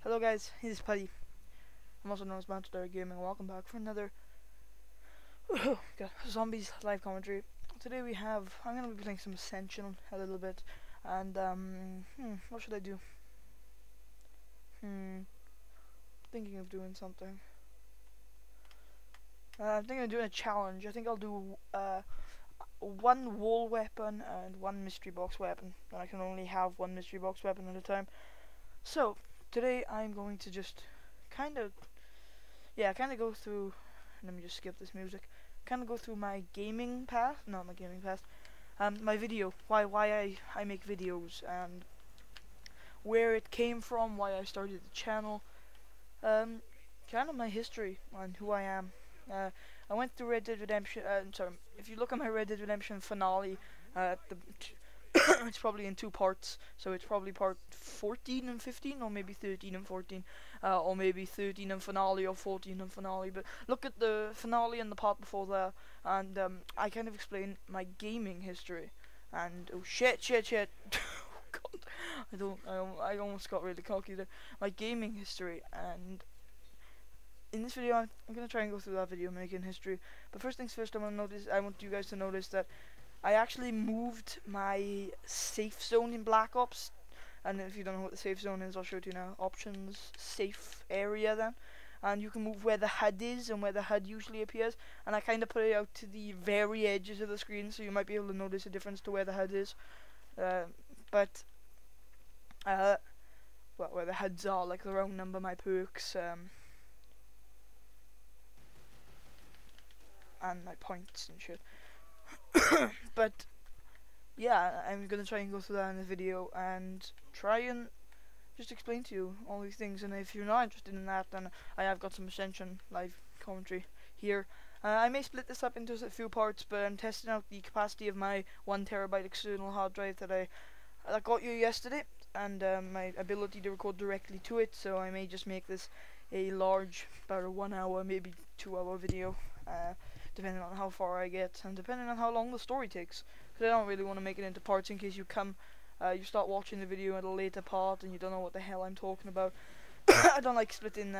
Hello guys, this is Putty. I'm also known as Matsudiro Gaming. Welcome back for another Zombies live commentary. Today I'm gonna be playing some Ascension a little bit, and what should I do? Thinking of doing something. I'm thinking of doing a challenge. I think I'll do one wall weapon and one mystery box weapon, and I can only have one mystery box weapon at a time. So today I'm going to just kind of go through. Let me just skip this music. Kind of go through my gaming past, not my gaming past, my video, why I make videos, and where it came from, why I started the channel, kind of my history and who I am. I went through Red Dead Redemption. Sorry, if you look at my Red Dead Redemption finale, it's probably in two parts, so it's probably part 14 and 15, or maybe 13 and 14, or maybe 13 and finale, or 14 and finale. But look at the finale and the part before that, and I kind of explain my gaming history. And oh shit! God, I almost got really cocky there. My gaming history, and in this video, I'm gonna try and go through that video making history. But first things first, I want you guys to notice that I actually moved my safe zone in Black Ops. And if you don't know what the safe zone is, I'll show it to you now. Options, safe area then. And you can move where the HUD is and where the HUD usually appears. And I kind of put it out to the very edges of the screen, so you might be able to notice a difference to where the HUD is. Well, where the HUDs are, like the round number, my perks, and my points and shit. But yeah, I'm gonna try and go through that in the video and try and just explain to you all these things. And if you're not interested in that, then I have got some Ascension live commentary here. I may split this up into a few parts, but I'm testing out the capacity of my 1TB external hard drive that I got you yesterday, and my ability to record directly to it. So I may just make this a large, about a 1 hour, maybe 2 hour video, depending on how far I get and depending on how long the story takes. Because I don't really want to make it into parts in case you you start watching the video at a later part and you don't know what the hell I'm talking about. I don't like splitting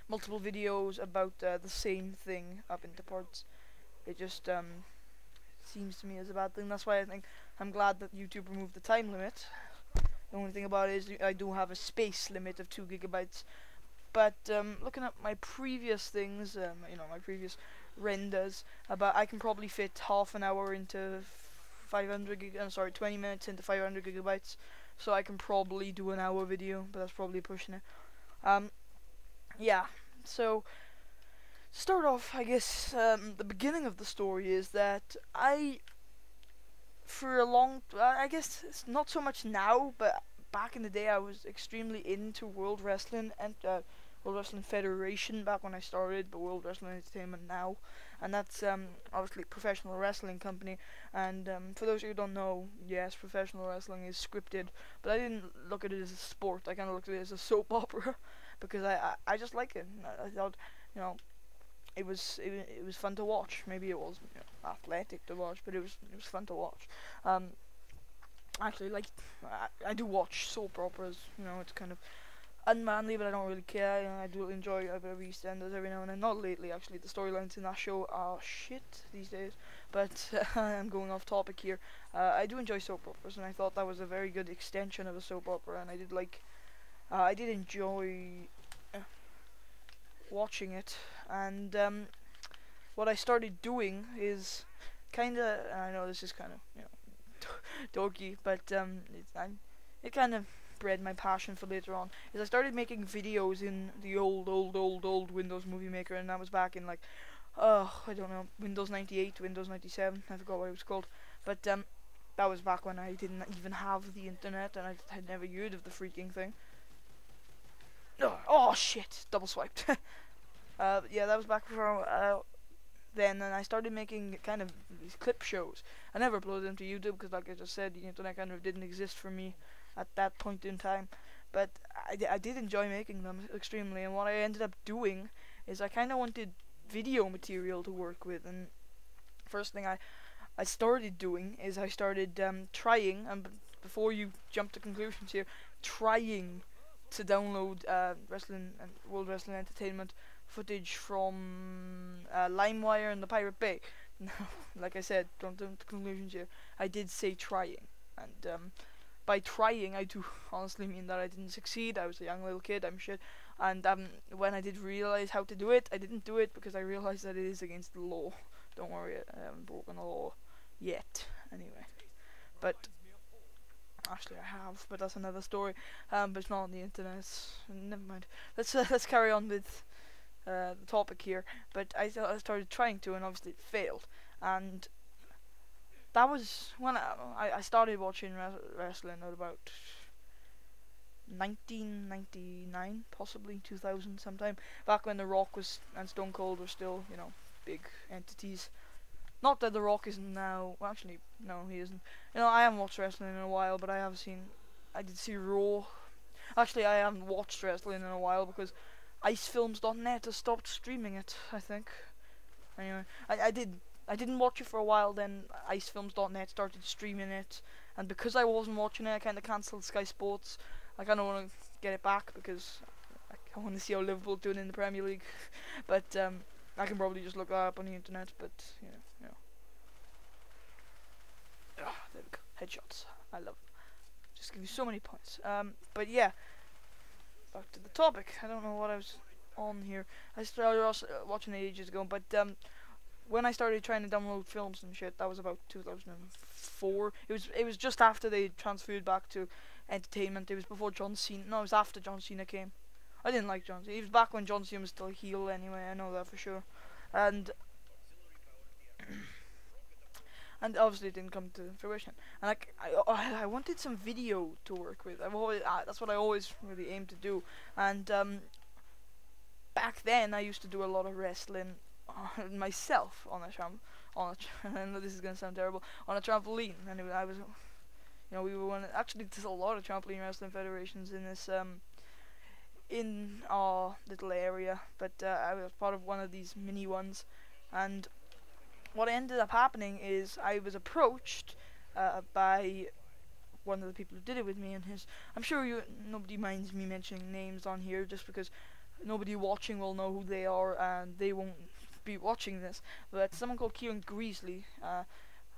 multiple videos about the same thing up into parts. It just seems to me as a bad thing. That's why I'm glad that YouTube removed the time limit. The only thing about it is I do have a space limit of 2 gigabytes. But looking at my previous things, my previous renders, I can probably fit half an hour into 20 minutes into 500 gigabytes. So I can probably do an hour video, but that's probably pushing it. Yeah. So start off, I guess the beginning of the story is that I guess it's not so much now, but back in the day I was extremely into World Wrestling and World Wrestling Federation back when I started, but World Wrestling Entertainment now, and that's obviously a professional wrestling company. And for those of you who don't know, yes, professional wrestling is scripted, but I didn't look at it as a sport. I kind of looked at it as a soap opera because I just like it. I thought, it was fun to watch. Maybe it was athletic to watch, but it was fun to watch. Actually, like I do watch soap operas. It's kind of unmanly, but I don't really care. I do enjoy a bit of EastEnders every now and then. Not lately, actually. The storylines in that show are shit these days. But I'm going off topic here. I do enjoy soap operas, and I thought that was a very good extension of a soap opera. And I did enjoy watching it. And what I started doing is I know this is kind of dorky, but it kind of bred my passion for later on. Is I started making videos in the old Windows Movie Maker, and that was back in I don't know, Windows 98, Windows 97, I forgot what it was called, but that was back when I didn't even have the internet, and I had never heard of the freaking thing. Oh shit, double swiped. Yeah, that was back before then, and I started making kind of these clip shows. I never uploaded them to YouTube because, like I just said, the internet kind of didn't exist for me at that point in time. But I did enjoy making them extremely, and what I ended up doing is I kind of wanted video material to work with. And first thing I started doing is I started trying, and before you jump to conclusions here, trying to download wrestling and World Wrestling Entertainment footage from LimeWire and the Pirate Bay. Like I said, don't jump to conclusions here. I did say trying, and by trying, I do honestly mean that I didn't succeed. I was a young little kid, I'm shit. And when I did realize how to do it, I didn't do it because I realized that it is against the law. Don't worry, I haven't broken the law yet. Anyway, but actually I have, but that's another story. But it's not on the internet. Never mind. Let's carry on with the topic here. But I started trying to, and obviously it failed. And that was when I started watching wrestling at about 1999, possibly 2000 sometime, back when The Rock was and Stone Cold were still, you know, big entities. Not that The Rock isn't now. Well, actually, no, he isn't. You know, I haven't watched wrestling in a while, but I did see Raw. Actually, I haven't watched wrestling in a while because IceFilms.net has stopped streaming it, I think. Anyway, I didn't watch it for a while, then IceFilms.net started streaming it, and because I wasn't watching it, I kind of cancelled Sky Sports. I kind of want to get it back because I want to see how Liverpool doing in the Premier League. But I can probably just look that up on the internet. But you know. There we go. Headshots. I love them. Just give you so many points. But yeah, back to the topic. I don't know what I was on here. I started watching it ages ago, but when I started trying to download films and shit, that was about 2004. It was just after they transferred back to Entertainment. It was before John Cena. No, it was after John Cena came. I didn't like John Cena. It was back when John Cena was still a heel anyway. I know that for sure. And and obviously it didn't come to fruition. And I wanted some video to work with. That's what I always really aimed to do. And back then I used to do a lot of wrestling myself on I know this is gonna sound terrible, on a trampoline. And I was, you know, we were actually there's a lot of trampoline wrestling federations in this in our little area, but I was part of one of these mini ones. And what ended up happening is I was approached by one of the people who did it with me, and I'm sure nobody minds me mentioning names on here just because nobody watching will know who they are and they won't be watching this. But someone called Kieran Greasley,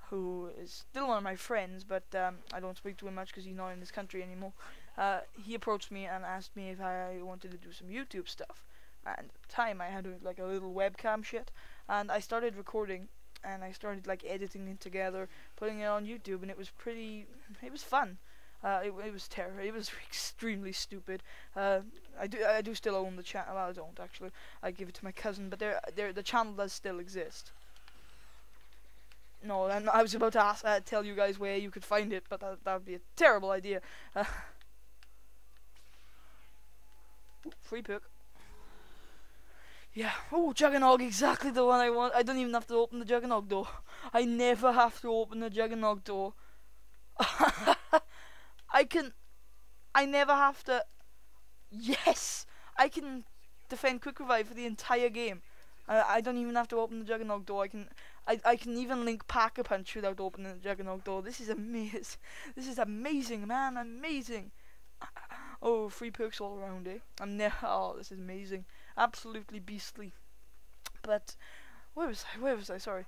who is still one of my friends, but I don't speak to him much because he's not in this country anymore. He approached me and asked me if I wanted to do some YouTube stuff. And at the time I had like a little webcam shit, and I started recording and I started like editing it together, putting it on YouTube, and it was fun. It was terrible. It was extremely stupid. I do still own the channel. Well, I don't actually. I give it to my cousin, but the channel does still exist. No, and I was about to tell you guys where you could find it, but that would be a terrible idea. Free pick. Yeah. Oh, Juggernog, exactly the one I want. I don't even have to open the Juggernog door. I never have to open the Juggernog door. I never have to. Yes, I can defend quick revive for the entire game. I don't even have to open the Juggernog door. I can even link Pack a Punch without opening the Juggernog door. This is amazing. This is amazing, man. Amazing. Oh, free perks all around, eh? Oh, this is amazing. Absolutely beastly. But where was I? Sorry.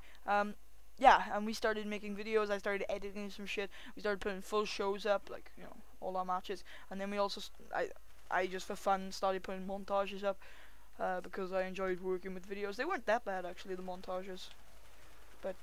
Yeah, and we started making videos. I started editing some shit. We started putting full shows up, like, you know, all our matches. And then we also I just for fun started putting montages up because I enjoyed working with videos. They weren't that bad actually, the montages, but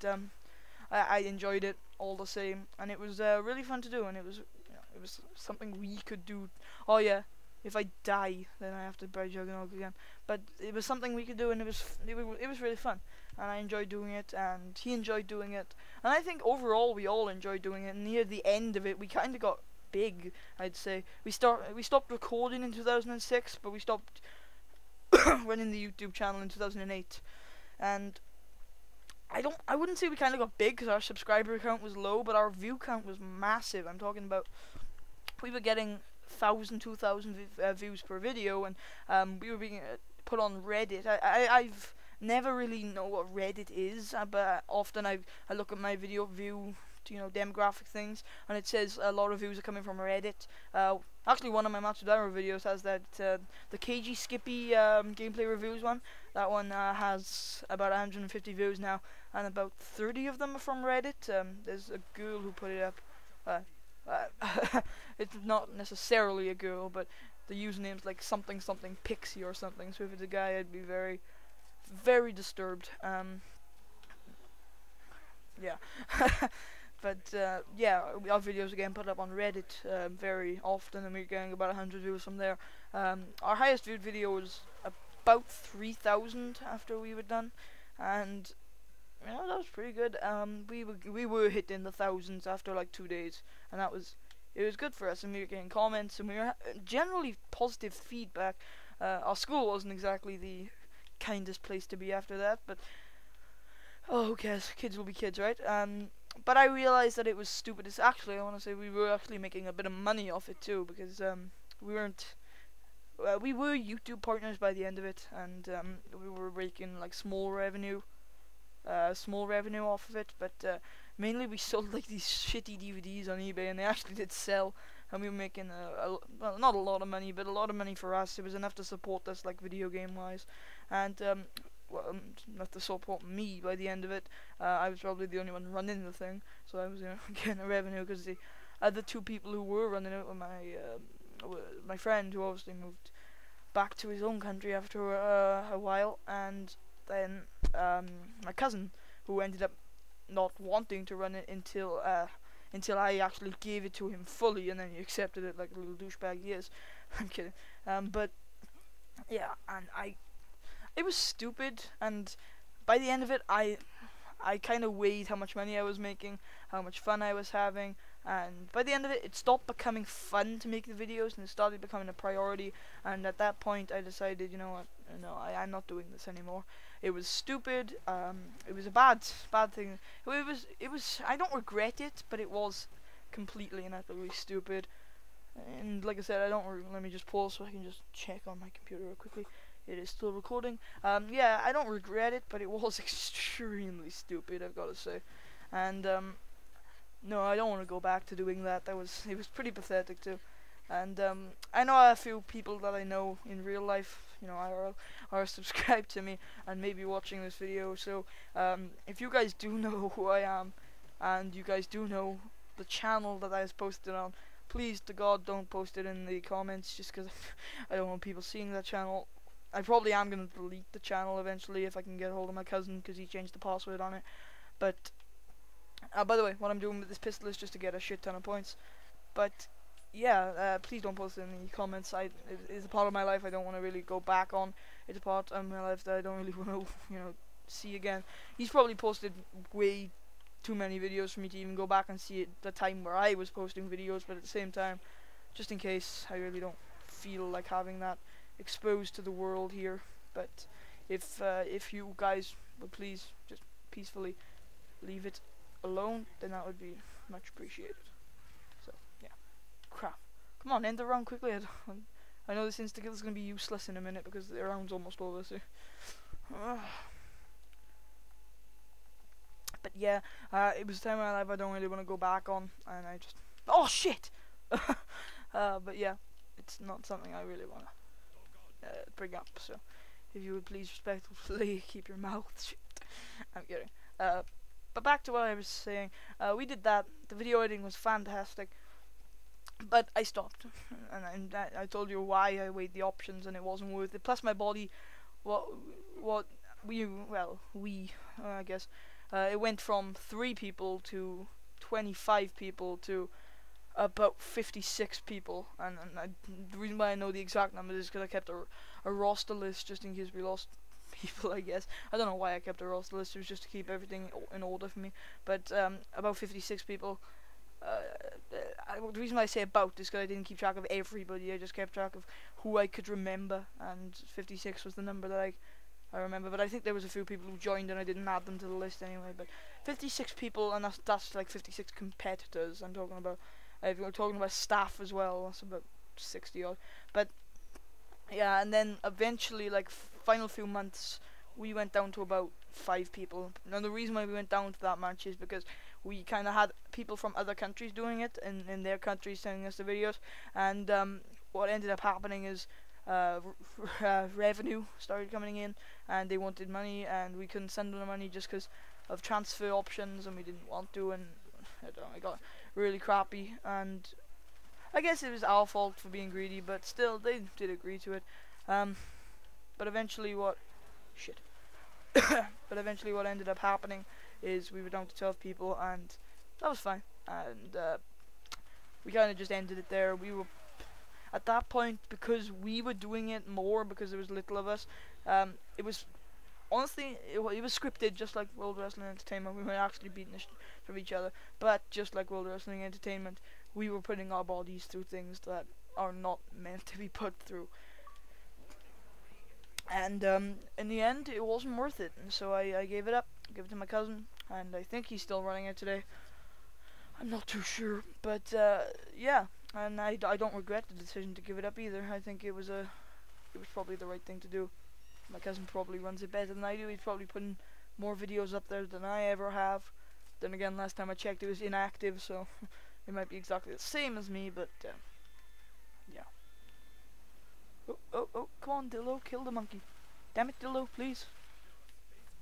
I enjoyed it all the same, and it was really fun to do. And it was, you know, it was something we could do. Oh yeah, if I die, then I have to buy Juggernog again. But it was something we could do, and it was really fun. And I enjoyed doing it, and he enjoyed doing it. And I think overall we all enjoyed doing it. And near the end of it, we kind of got big, I'd say. We stopped recording in 2006, but we stopped running the YouTube channel in 2008. And I wouldn't say we kind of got big because our subscriber count was low, but our view count was massive. I'm talking about, we were getting 1,000, 2,000 views per video, and we were being put on Reddit. I've never really know what Reddit is, but often I look at my video view you know, demographic things, and it says a lot of views are coming from Reddit. Actually, one of my Matsudiro videos has that, the KG Skippy gameplay reviews one. That one has about 150 views now, and about 30 of them are from Reddit. There's a girl who put it up. It's not necessarily a girl, but the username's like something something Pixie or something. So if it's a guy, I'd be very, very disturbed. Yeah. But yeah, our videos again put up on Reddit very often, and we're getting about 100 views from there. Our highest viewed video was about 3,000 after we were done, and yeah, that was pretty good. We were hitting the thousands after like 2 days, and it was good for us, and we were getting comments, and we were generally positive feedback. Our school wasn't exactly the kindest place to be after that, but oh, who cares? Kids will be kids, right? But I realized that it was stupid. It's actually, I want to say, we were actually making a bit of money off it too, because we weren't. We were YouTube partners by the end of it, and we were making like small revenue off of it. But mainly we sold like these shitty DVDs on eBay, and they actually did sell. And we were making well, not a lot of money, but a lot of money for us. It was enough to support us, like video game wise, and well, enough to support me by the end of it. I was probably the only one running the thing, so I was, you know, getting a revenue, because the other two people who were running it were my friend, who obviously moved back to his own country after a while, and then my cousin, who ended up not wanting to run it until I actually gave it to him fully, and then he accepted it like a little douchebag he is. I'm kidding. But yeah, and it was stupid, and by the end of it, I kind of weighed how much money I was making, how much fun I was having, and by the end of it, it stopped becoming fun to make the videos, and it started becoming a priority. And at that point, I decided, you know what, no, I'm not doing this anymore. It was stupid. It was a bad thing. It was. I don't regret it, but it was completely and utterly stupid. And like I said, let me just pause so I can just check on my computer real quickly. It is still recording. Yeah, I don't regret it, but it was extremely stupid, I've got to say. And no, I don't want to go back to doing that. It was pretty pathetic too. And I know a few people that I know in real life, you know, are subscribed to me and maybe watching this video. So if you guys do know who I am, and you guys do know the channel that I was posted on, please to God don't post it in the comments, just because I don't want people seeing that channel. I probably am going to delete the channel eventually if I can get a hold of my cousin, because he changed the password on it. But by the way, what I'm doing with this pistol is just to get a shit ton of points. But yeah, please don't post it in the comments. It is a part of my life I don't want to really go back on. It's a part of my life that I don't really want to, you know, see again. He's probably posted way too many videos for me to even go back and see it the time where I was posting videos, but at the same time, just in case, I really don't feel like having that exposed to the world here. But if you guys would please just peacefully leave it alone, then that would be much appreciated. So yeah, crap. Come on, end the round quickly. I know this insta-kill is gonna be useless in a minute because the round's almost over. So. But yeah, it was a time in my life I don't really want to go back on, and I just, oh shit. But yeah, it's not something I really want to bring up. So if you would please respectfully keep your mouth shut. I'm kidding. But back to what I was saying. We did that. The video editing was fantastic, but I stopped, and I told you why. I weighed the options, and it wasn't worth it. Plus, my body, I guess, it went from 3 people to 25 people to about 56 people, and the reason why I know the exact numbers is because I kept a roster list just in case we lost people, I guess. I don't know why I kept a roster list. It was just to keep everything in order for me. But about 56 people. The reason why I say about is because I didn't keep track of everybody. I just kept track of who I could remember, and 56 was the number that I remember. But I think there was a few people who joined and I didn't add them to the list anyway. But 56 people, and that's like 56 competitors I'm talking about. If we're talking about staff as well, that's about 60 odd. But yeah, and then eventually, like final few months, we went down to about 5 people. Now the reason why we went down to that much is because we kind of had people from other countries doing it in their countries sending us the videos, and what ended up happening is revenue started coming in, and they wanted money, and we couldn't send them the money just because of transfer options, and we didn't want to, and I don't know, it got really crappy, and I guess it was our fault for being greedy, but still, they did agree to it. But eventually what ended up happening is we were down to 12 people, and that was fine, and we kind of just ended it there. We were at that point, because we were doing it more because there was little of us. It was honestly, it was scripted, just like World Wrestling Entertainment. We were actually beating from each other, but just like World Wrestling Entertainment, we were putting our bodies through things that are not meant to be put through. And in the end, it wasn't worth it, and so I gave it up, gave it to my cousin, and I think he's still running it today. I'm not too sure, but yeah, and I don't regret the decision to give it up either. I think it was probably the right thing to do. My cousin probably runs it better than I do. He's probably putting more videos up there than I ever have. Then again, last time I checked, it was inactive, so it might be exactly the same as me, but yeah. Oh, come on, Dillo, kill the monkey. Damn it, Dillo, please.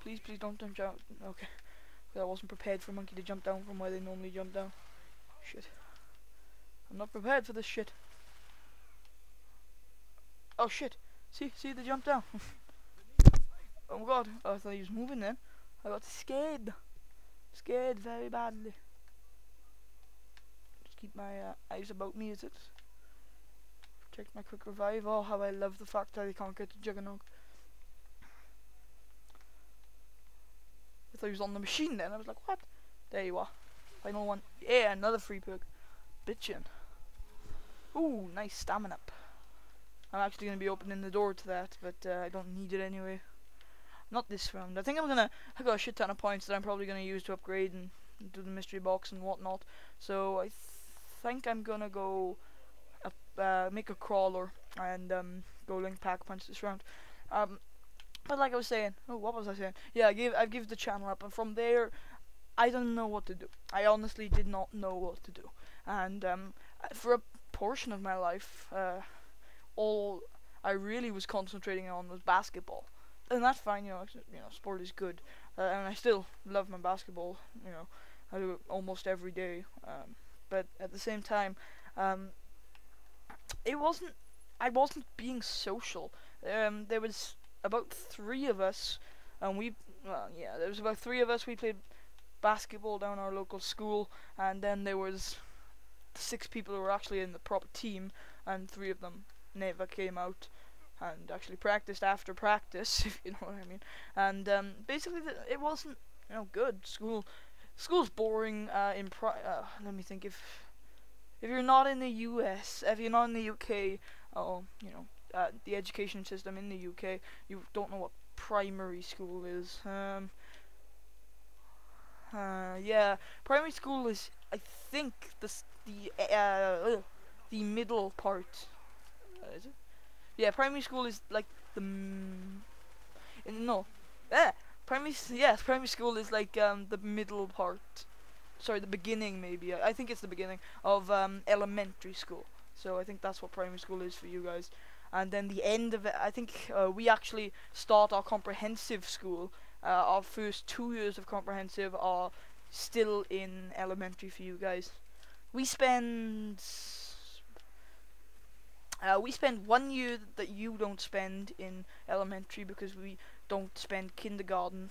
Please don't jump out. Okay. I wasn't prepared for a monkey to jump down from where they normally jump down. Shit. I'm not prepared for this shit. Oh shit. See, they jumped down. Oh my god. Oh, I thought he was moving then. I got scared. Scared very badly. Just keep my eyes about me, is it? Check my quick revive. Oh, how I love the fact that I can't get to Juggernaut. I thought he was on the machine then. I was like, what? There you are. Final one. Yeah, another free perk. Bitchin'. Ooh, nice stamina up. I'm actually going to be opening the door to that, but I don't need it anyway. Not this round. I think I got a shit ton of points that I'm probably going to use to upgrade and do the mystery box and whatnot. So I think I'm going to go make a crawler and go link pack punch this round. But like I was saying, oh, what was I saying? Yeah, I give the channel up, and from there, I don't know what to do. I honestly did not know what to do, and for a portion of my life, all I really was concentrating on was basketball, and that's fine. You know, sport is good, and I still love my basketball. You know, I do it almost every day. But at the same time, I wasn't being social. There was about 3 of us, and there was about 3 of us. We played basketball down our local school, and then there was 6 people who were actually in the proper team, and 3 of them never came out and actually practiced after practice, if you know what I mean. And basically, it wasn't good. School's boring. Let me think. If you're not in the US, if you're not in the UK, the education system in the UK, you don't know what primary school is. Yeah, primary school is, I think, the middle part. Is it? Yeah, primary school is like primary school is like the middle part. Sorry, the beginning maybe. I think it's the beginning of elementary school. So I think that's what primary school is for you guys. And then the end of it, I think we actually start our comprehensive school. Our first 2 years of comprehensive are still in elementary for you guys. We spend 1 year that you don't spend in elementary because we don't spend kindergarten.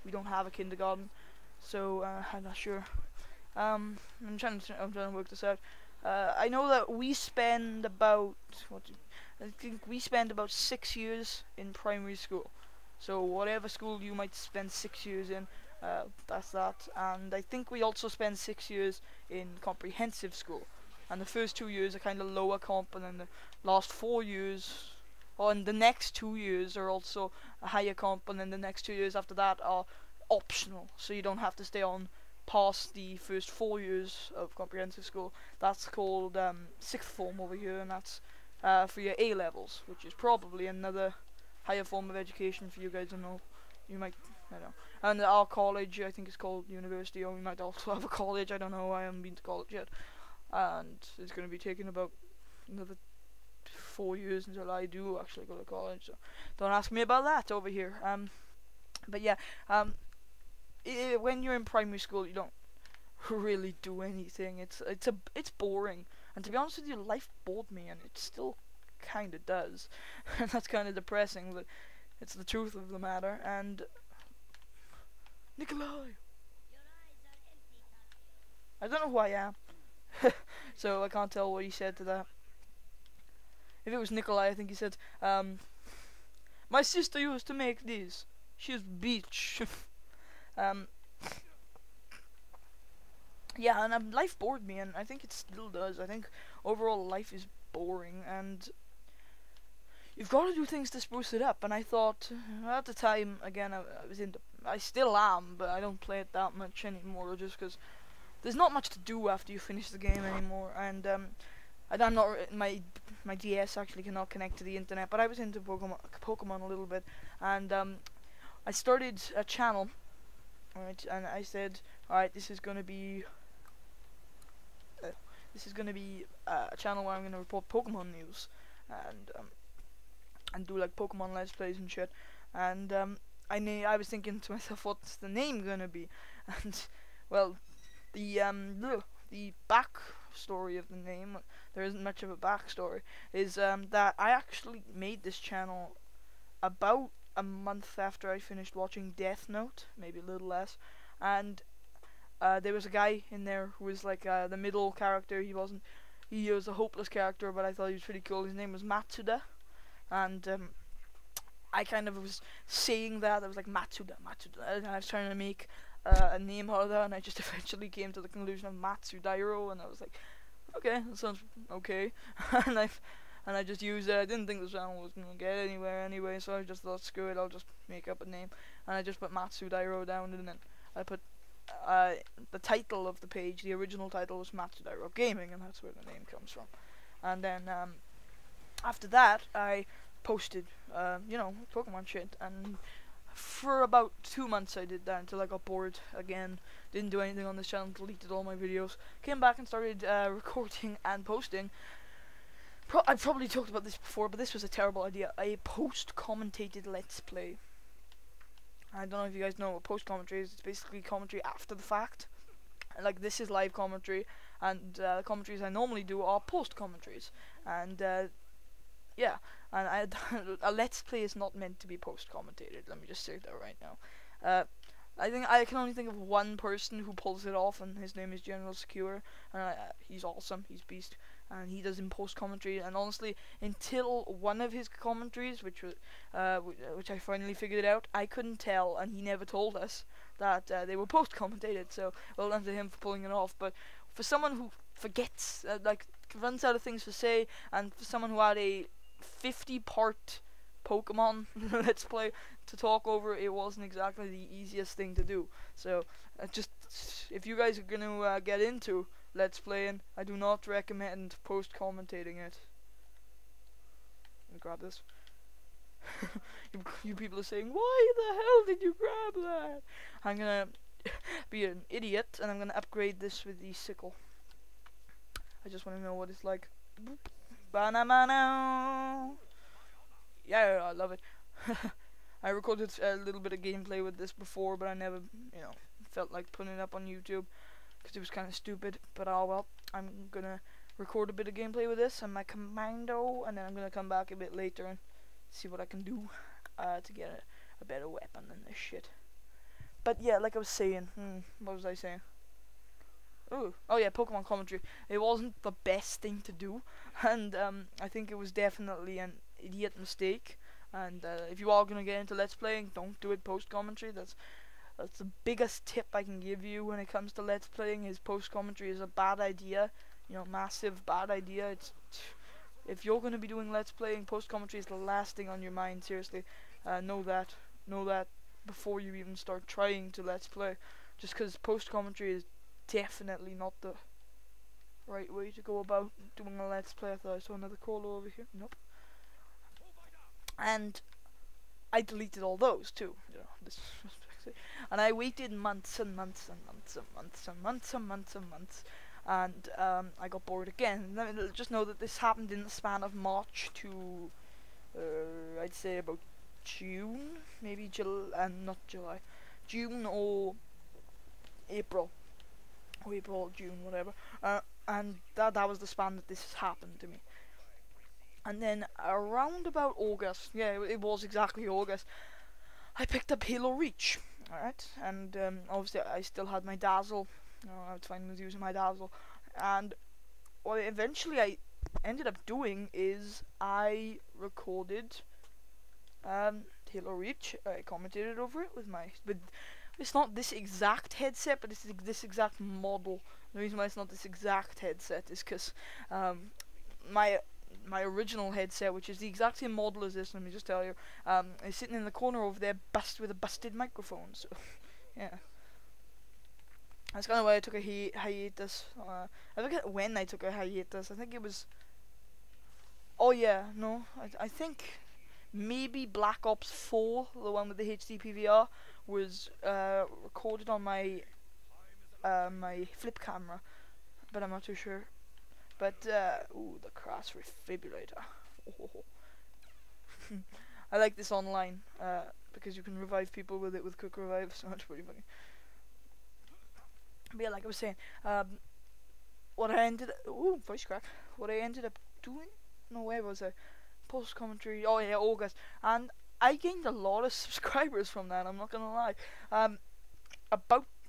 We don't have a kindergarten, so I'm not sure. I'm trying to work this out. I know that we spend about I think we spend about 6 years in primary school. So whatever school you might spend 6 years in, that's that. And I think we also spend 6 years in comprehensive school. And the first 2 years are kind of lower comp, and then the last 4 years, and the next 2 years are also a higher comp, and then the next 2 years after that are optional. So you don't have to stay on past the first 4 years of comprehensive school. That's called sixth form over here, and that's for your A levels, which is probably another higher form of education for you guys to know. You might I know. And our college, I think it's called university, or we might also have a college. I don't know. I haven't been to college yet, and it's going to be taking about another 4 years until I do actually go to college. So don't ask me about that over here. But yeah, when you're in primary school, you don't really do anything. It's boring, and to be honest with you, life bored me, and it still kind of does, and that's kind of depressing. But it's the truth of the matter. And Nikolai, I don't know who I am, so I can't tell what he said to that. If it was Nikolai, I think he said, "My sister used to make these. She's beach." um, yeah, and life bored me, and I think it still does. I think overall life is boring, and you've got to do things to spruce it up. And I thought, at the time, again, I still am, but I don't play it that much anymore, just because there's not much to do after you finish the game anymore. And I'm not, my DS actually cannot connect to the internet, but I was into Pokemon a little bit, and I started a channel, right? And I said, alright, this is gonna be a channel where I'm gonna report Pokemon news, and do like Pokemon Let's Plays and shit. And I was thinking to myself, what's the name gonna be? And well, the back story of the name, there isn't much of a backstory, is that I actually made this channel about a month after I finished watching Death Note, maybe a little less, and there was a guy in there who was like the middle character. He was a hopeless character, but I thought he was pretty cool. His name was Matsuda, and I kind of was saying that. I was like, Matsuda, and I was trying to make a name out of that, and I just eventually came to the conclusion of Matsudiro, and I was like, okay, that sounds okay. and I just used it. I didn't think the channel was gonna get anywhere anyway, so I just thought, screw it, I'll just make up a name, and I just put Matsudiro down, and then I put the title of the page. The original title was Matsudiro Gaming, and that's where the name comes from. And then after that, I posted, Pokemon shit, and for about 2 months I did that until I got bored again. Didn't do anything on this channel, deleted all my videos, came back and started recording and posting. I've probably talked about this before, but this was a terrible idea. A post-commentated Let's Play. I don't know if you guys know what post-commentary is. It's basically commentary after the fact. Like, this is live commentary, and the commentaries I normally do are post-commentaries. And yeah, and a Let's Play is not meant to be post-commentated. Let me just say that right now. I think I can only think of one person who pulls it off, and his name is General Secure, and he's awesome. He's beast, and he does in post-commentary. And honestly, until one of his commentaries, which I finally figured out, I couldn't tell, and he never told us that they were post-commentated. So well done to him for pulling it off. But for someone who forgets, like runs out of things to say, and for someone who had a 50-part Pokemon Let's Play to talk over, it wasn't exactly the easiest thing to do. So just, if you guys are gonna get into Let's Playing, I do not recommend post-commentating it. Let me grab this. you people are saying, why the hell did you grab that? I'm gonna be an idiot, and I'm gonna upgrade this with the sickle. I just want to know what it's like. Banana. Yeah, I love it. I recorded a little bit of gameplay with this before, but I never, felt like putting it up on YouTube because it was kind of stupid. But oh well, I'm gonna record a bit of gameplay with this and my commando, and then I'm gonna come back a bit later and see what I can do to get a better weapon than this shit. But yeah, like I was saying, what was I saying? Oh yeah, Pokemon commentary. It wasn't the best thing to do, and I think it was definitely an idiot mistake. And if you are gonna get into Let's Playing, don't do it post commentary. That's the biggest tip I can give you when it comes to Let's Playing. Is post commentary is a bad idea, massive bad idea. If you're gonna be doing Let's Playing, post commentary is the last thing on your mind. Seriously, know that before you even start trying to Let's Play. Just because post commentary is definitely not the right way to go about doing a Let's Play. I thought I saw another caller over here. Nope. And I deleted all those too. This And I waited months and months and months and months and months and months and months, and I got bored again. Just know that this happened in the span of March to I'd say about June, maybe not July, June or April, June, whatever. And that was the span that this happened to me. And then around about August, yeah, it was exactly August, I picked up Halo Reach. Alright, and obviously I still had my Dazzle. I was fine with using my Dazzle. And what eventually I ended up doing is I recorded Halo Reach. I commentated over it with it's not this exact headset, but it's this exact model. The reason why it's not this exact headset is because my original headset, which is the exact same model as this, let me just tell you, is sitting in the corner over there, with a busted microphone. So, yeah, that's kind of why I took a hiatus. I forget when I took a hiatus. I think it was. Oh yeah, no, I think maybe Black Ops 4, the one with the HD PVR, was recorded on my my flip camera, but I'm not too sure. But ooh, the crash defibrillator. I like this online because you can revive people with it with quick revive, so that's pretty funny. But yeah, like I was saying, what I ended up doing. No, where was I? Post commentary. Oh yeah, August, and I gained a lot of subscribers from that. I'm not gonna lie.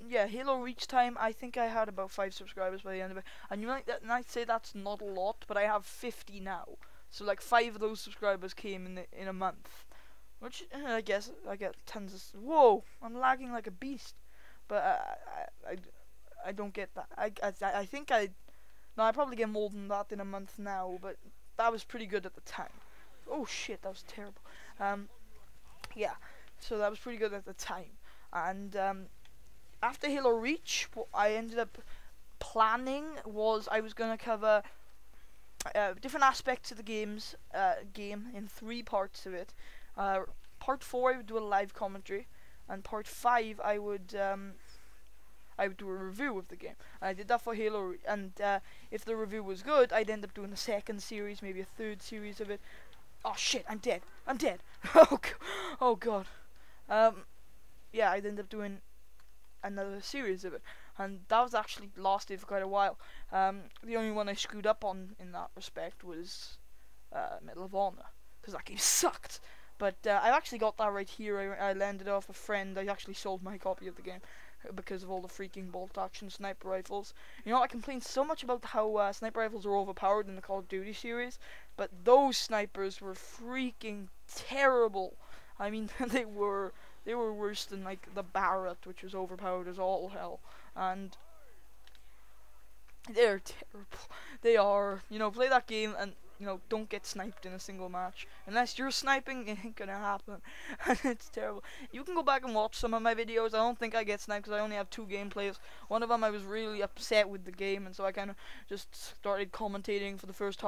Halo Reach time, I think I had about 5 subscribers by the end of it. And you might say that's not a lot, but I have 50 now. So like 5 of those subscribers came in a month, which I guess I get tons of. Whoa, I'm lagging like a beast. But I don't get that. I think I probably get more than that in a month now, but that was pretty good at the time. Oh shit, that was terrible. Yeah, so that was pretty good at the time, and after Halo Reach, what I ended up planning was I was going to cover different aspects of the game in 3 parts of it. Part 4 I would do a live commentary, and part 5 I would do a review of the game. And I did that for Halo, and if the review was good, I'd end up doing a 2nd series, maybe a 3rd series of it. Oh shit, I'm dead. Oh god. Yeah, I'd end up doing another series of it, and that was actually lasted for quite a while. The only one I screwed up on in that respect was Medal of Honor, because that game sucked. But I actually got that right here. I landed off a friend. I actually sold my copy of the game because of all the freaking bolt action sniper rifles. You know, I complained so much about how sniper rifles are overpowered in the Call of Duty series, but those snipers were freaking terrible. I mean, they were worse than like the Barrett, which was overpowered as all hell, and they're terrible. They are, play that game and don't get sniped in a single match. Unless you're sniping, it ain't gonna happen. And it's terrible. You can go back and watch some of my videos. I don't think I get sniped because I only have 2 gameplays. One of them I was really upset with the game, and so I kind of just started commentating for the first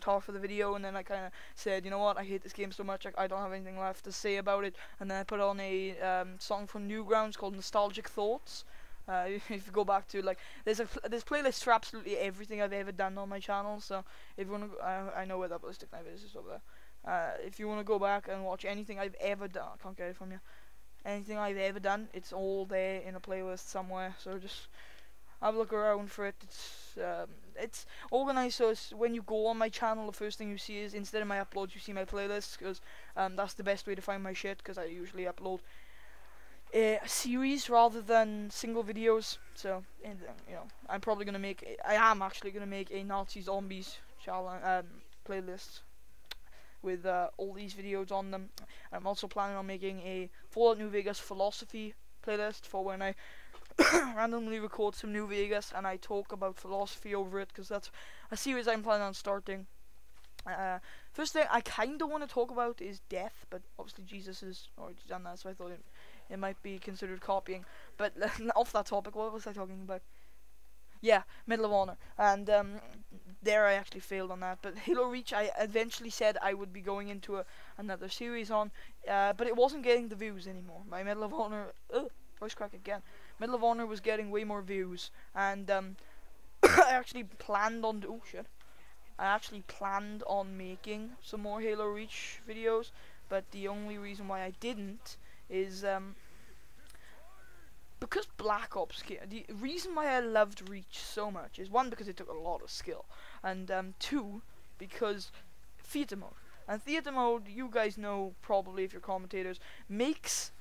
half of the video, and then I kind of said, you know what, I hate this game so much, I don't have anything left to say about it. And then I put on a song from Newgrounds called Nostalgic Thoughts. If you go back to there's playlists for absolutely everything I've ever done on my channel. So if you wanna, I know where that ballistic knife is, it's over there. If you wanna go back and watch anything I've ever done, I can't get it from you. Anything I've ever done, it's all there in a playlist somewhere. So just have a look around for it. It's organized so when you go on my channel, the first thing you see is, instead of my uploads, you see my playlists, because that's the best way to find my shit, because I usually upload a series rather than single videos. So I'm probably gonna I am actually gonna make a Nazi Zombies challenge playlist with all these videos on them. I'm also planning on making a Fallout New Vegas philosophy playlist for when I randomly record some New Vegas and I talk about philosophy over it, because that's a series I'm planning on starting. First thing I kind of want to talk about is death, but obviously Jesus has already done that, so I thought it might be considered copying. But off that topic, what was I talking about? Yeah, Medal of Honor, and there I actually failed on that. But Halo Reach, I eventually said I would be going into another series on, but it wasn't getting the views anymore. My Medal of Honor, voice crack again. Medal of Honor was getting way more views, and I actually planned on I actually planned on making some more Halo Reach videos, but the only reason why I didn't is because Black Ops came. The reason why I loved Reach so much is, one, because it took a lot of skill, and two, because theater mode. And theater mode, you guys know probably if you're commentators, makes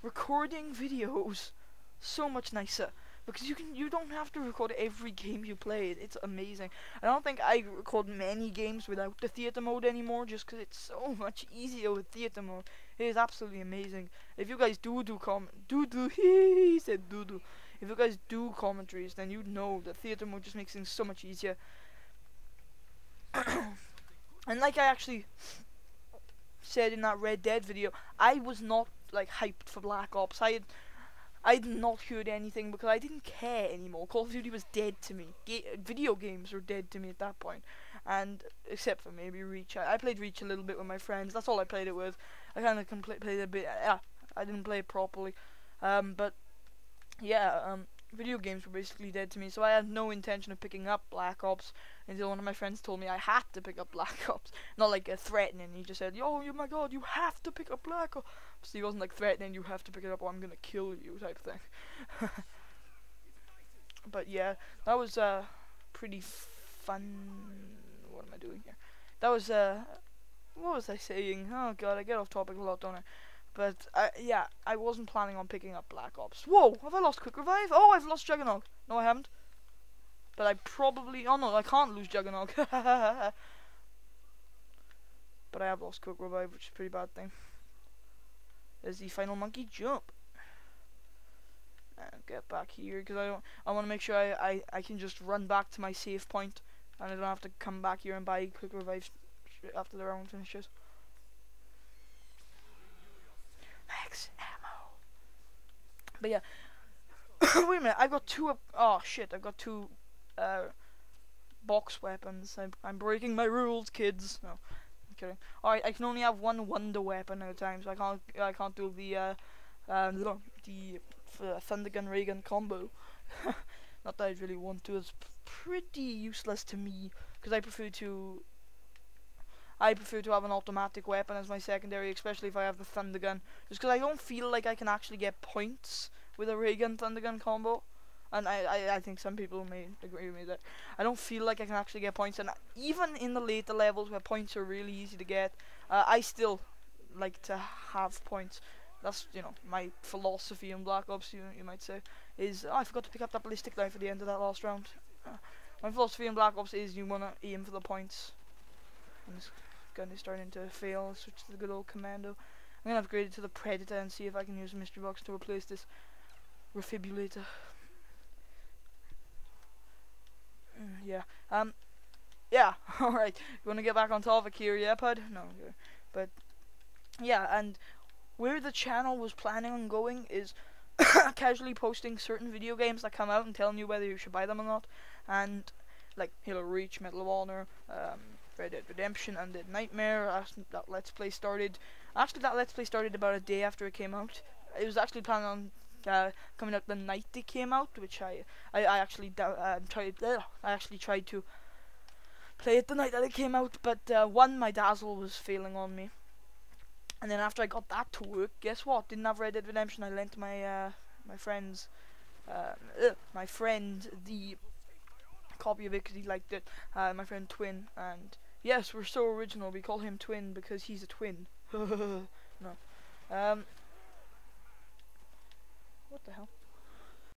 recording videos so much nicer, because you don't have to record every game you play. It's amazing. I don't think I record many games without the theater mode anymore, just because it's so much easier with theater mode. It is absolutely amazing. If you guys he said do. If you guys do commentaries, then you know that theater mode just makes things so much easier. And like I actually said in that Red Dead video, I was not like hyped for Black Ops. I'd not heard anything because I didn't care anymore. Call of Duty was dead to me. Video games were dead to me at that point. And except for maybe Reach. I played Reach a little bit with my friends. That's all I played it with. I kind of played a bit. I didn't play it properly. But yeah, video games were basically dead to me. So I had no intention of picking up Black Ops until one of my friends told me I had to pick up Black Ops. Not like threatening. He just said, "Yo, my God, you have to pick up Black Ops." So he wasn't like threatening, "You have to pick it up or I'm gonna kill you" type thing. But yeah, that was pretty fun. What am I doing here? That was what was I saying? Oh God, I get off topic a lot, don't I? But yeah, I wasn't planning on picking up Black Ops. Whoa, have I lost Quick Revive? Oh, I've lost Juggernaut. No, I haven't. But I probably... Oh no, I can't lose Juggernaut. But I have lost Quick Revive, which is a pretty bad thing. There's the final monkey jump. And get back here, because I want to make sure I can just run back to my save point, and I don't have to come back here and buy Quick Revive after the round finishes. Max ammo. But yeah. Wait a minute, I've got two oh shit, I've got two box weapons. I'm breaking my rules, kids. No, I'm kidding. Alright, I can only have one wonder weapon at a time, so I can't do the thunder gun ray gun combo. Not that I really want to. It's pretty useless to me because I prefer to have an automatic weapon as my secondary, especially if I have the thunder gun. Just because I don't feel like I can actually get points with a ray gun thunder gun combo. And I think some people may agree with me that I don't feel like I can actually get points. And even in the later levels where points are really easy to get, I still like to have points. That's, you know, my philosophy in Black Ops, you might say, is... Oh, I forgot to pick up that ballistic knife at the end of that last round. My philosophy in Black Ops is you want to aim for the points. And this gun is starting to fail. Switch to the good old commando. I'm going to upgrade it to the Predator and see if I can use a mystery box to replace this refibrillator. Yeah. Yeah, alright. You want to get back on topic here, yeah, bud? No, okay. But, yeah, and where the channel was planning on going is casually posting certain video games that come out and telling you whether you should buy them or not. And, like, Halo Reach, Medal of Honor, Red Dead Redemption, Undead Nightmare. That Let's Play started... Actually, that Let's Play started about a day after it came out. It was actually planning on coming out the night it came out, which I actually tried to play it the night that it came out, but one, my Dazzle was failing on me, and then after I got that to work, guess what? Didn't have Red Dead Redemption. I lent my my friend the copy of it because he liked it. My friend Twin, and yes, we're so original. We call him Twin because he's a twin. No. What the hell?